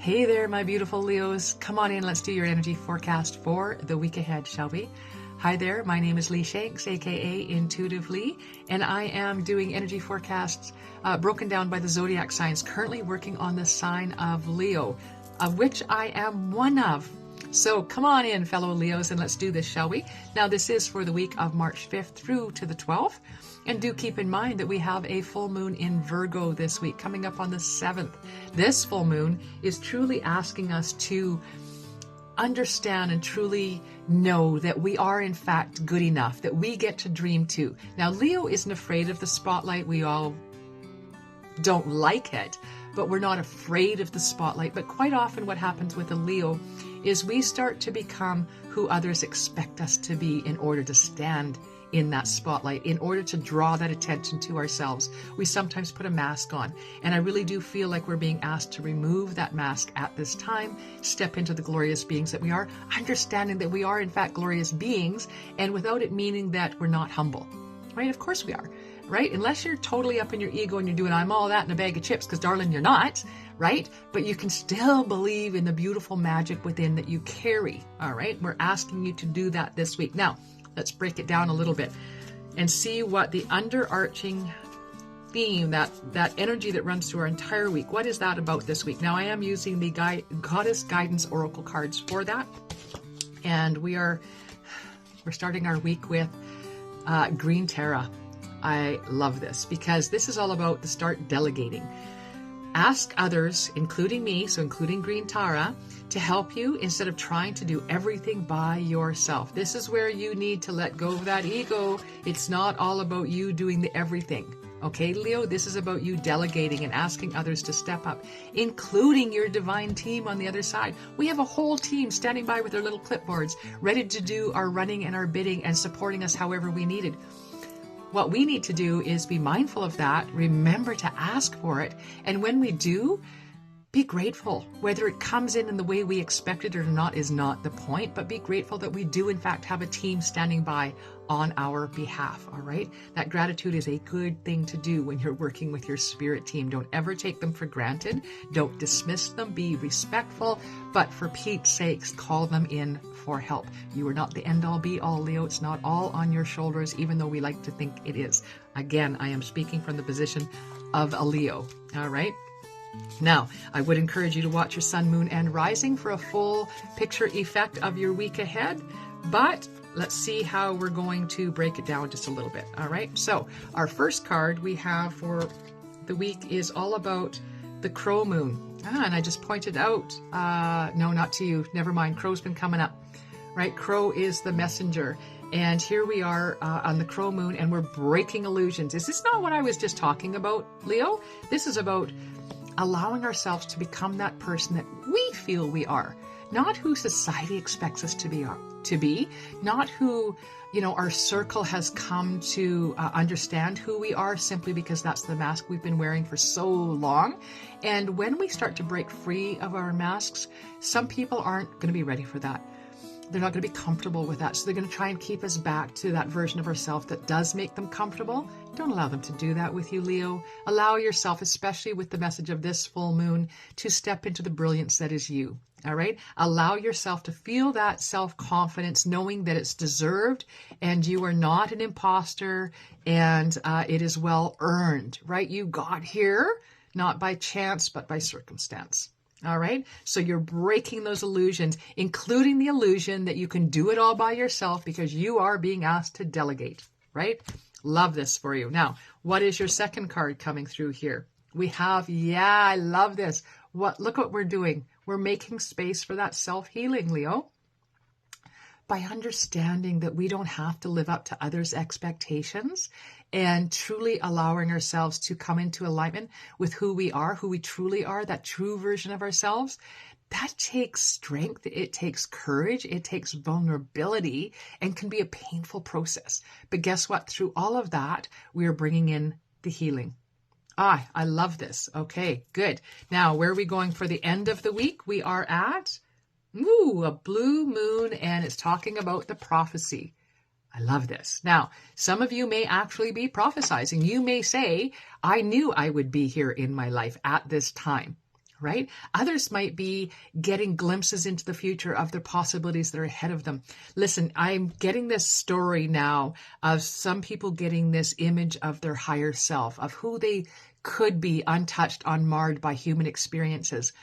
Hey there, my beautiful Leos. Come on in, let's do your energy forecast for the week ahead, shall we? Hi there, my name is Lee Shanks, aka Intuitive Lee, and I am doing energy forecasts broken down by the zodiac signs, currently working on the sign of Leo, of which I am one of. So come on in, fellow Leos, and let's do this, shall we? Now, this is for the week of March 5th through to the 12th. And do keep in mind that we have a full moon in Virgo this week, coming up on the 7th. This full moon is truly asking us to understand and truly know that we are in fact good enough, that we get to dream too. Now, Leo isn't afraid of the spotlight. We all don't like it, but we're not afraid of the spotlight. But quite often what happens with a Leo is we start to become who others expect us to be in order to stand in that spotlight, in order to draw that attention to ourselves. We sometimes put a mask on, and I really do feel like we're being asked to remove that mask at this time, step into the glorious beings that we are, understanding that we are in fact glorious beings, and without it meaning that we're not humble, right? Of course we are, right? Unless you're totally up in your ego and you're doing, I'm all that in a bag of chips, because darling, you're not, right? But you can still believe in the beautiful magic within that you carry, all right? We're asking you to do that this week. Now, let's break it down a little bit and see what the underarching theme, that energy that runs through our entire week, what is that about this week? Now, I am using the Goddess Guidance Oracle cards for that. And we're starting our week with Green Tara. I love this because this is all about the start delegating. Ask others, including me, so including Green Tara, to help you instead of trying to do everything by yourself. This is where you need to let go of that ego. It's not all about you doing the everything. Okay, Leo, this is about you delegating and asking others to step up, including your divine team on the other side. We have a whole team standing by with their little clipboards, ready to do our running and our bidding and supporting us however we needed. What we need to do is be mindful of that, remember to ask for it, and when we do, be grateful. Whether it comes in the way we expected or not is not the point, but be grateful that we do in fact have a team standing by on our behalf, all right? That gratitude is a good thing to do when you're working with your spirit team. Don't ever take them for granted. Don't dismiss them. Be respectful, but for Pete's sakes, call them in for help. You are not the end-all be-all, Leo. It's not all on your shoulders, even though we like to think it is. Again, I am speaking from the position of a Leo, all right? Now, I would encourage you to watch your sun, moon, and rising for a full picture effect of your week ahead, but let's see how we're going to break it down just a little bit, all right? So, our first card we have for the week is all about the Crow Moon. And I just pointed out, no, not to you, never mind, Crow's been coming up, right? Crow is the messenger. And here we are on the Crow Moon, and we're breaking illusions. Is this not what I was just talking about, Leo? This is about allowing ourselves to become that person that we feel we are, not who society expects us to be, not who, our circle has come to understand who we are simply because that's the mask we've been wearing for so long. And when we start to break free of our masks, some people aren't going to be ready for that. They're not going to be comfortable with that. So they're going to try and keep us back to that version of ourselves that does make them comfortable. Don't allow them to do that with you, Leo. Allow yourself, especially with the message of this full moon, to step into the brilliance that is you. All right? Allow yourself to feel that self-confidence, knowing that it's deserved and you are not an imposter and it is well earned, right? You got here, not by chance, but by circumstance. All right. So you're breaking those illusions, including the illusion that you can do it all by yourself because you are being asked to delegate, right? Love this for you. Now, what is your second card coming through here? We have, I love this. Look what we're doing. We're making space for that self-healing, Leo. By understanding that we don't have to live up to others' expectations and truly allowing ourselves to come into alignment with who we are, who we truly are, that true version of ourselves, that takes strength, it takes courage, it takes vulnerability, and can be a painful process. But guess what? Through all of that, we are bringing in the healing. I love this. Okay, good. Now, where are we going for the end of the week? We are at a blue moon, and it's talking about the prophecy. I love this. Now, some of you may actually be prophesizing. You may say, I knew I would be here in my life at this time, right? Others might be getting glimpses into the future of the possibilities that are ahead of them. Listen, I'm getting this story now of some people getting this image of their higher self, of who they could be, untouched, unmarred by human experiences.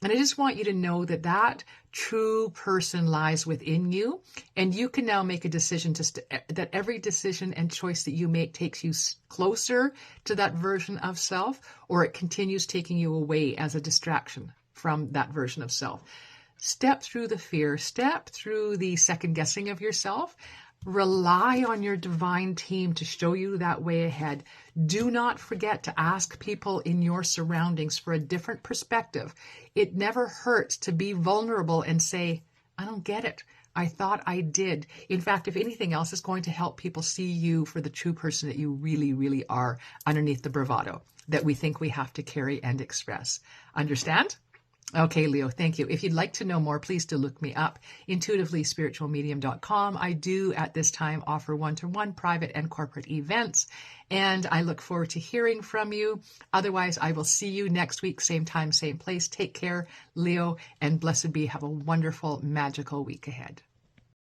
And I just want you to know that that true person lies within you, and you can now make a decision that every decision and choice that you make takes you closer to that version of self, or it continues taking you away as a distraction from that version of self. Step through the fear, step through the second guessing of yourself. Rely on your divine team to show you that way ahead. Do not forget to ask people in your surroundings for a different perspective. It never hurts to be vulnerable and say, I don't get it. I thought I did. In fact, if anything else, is going to help people see you for the true person that you really, really are underneath the bravado that we think we have to carry and express. Understand? Okay, Leo, thank you. If you'd like to know more, please do look me up, intuitivelyspiritualmedium.com. I do at this time offer one-to-one private and corporate events, and I look forward to hearing from you. Otherwise, I will see you next week, same time, same place. Take care, Leo, and blessed be. Have a wonderful, magical week ahead.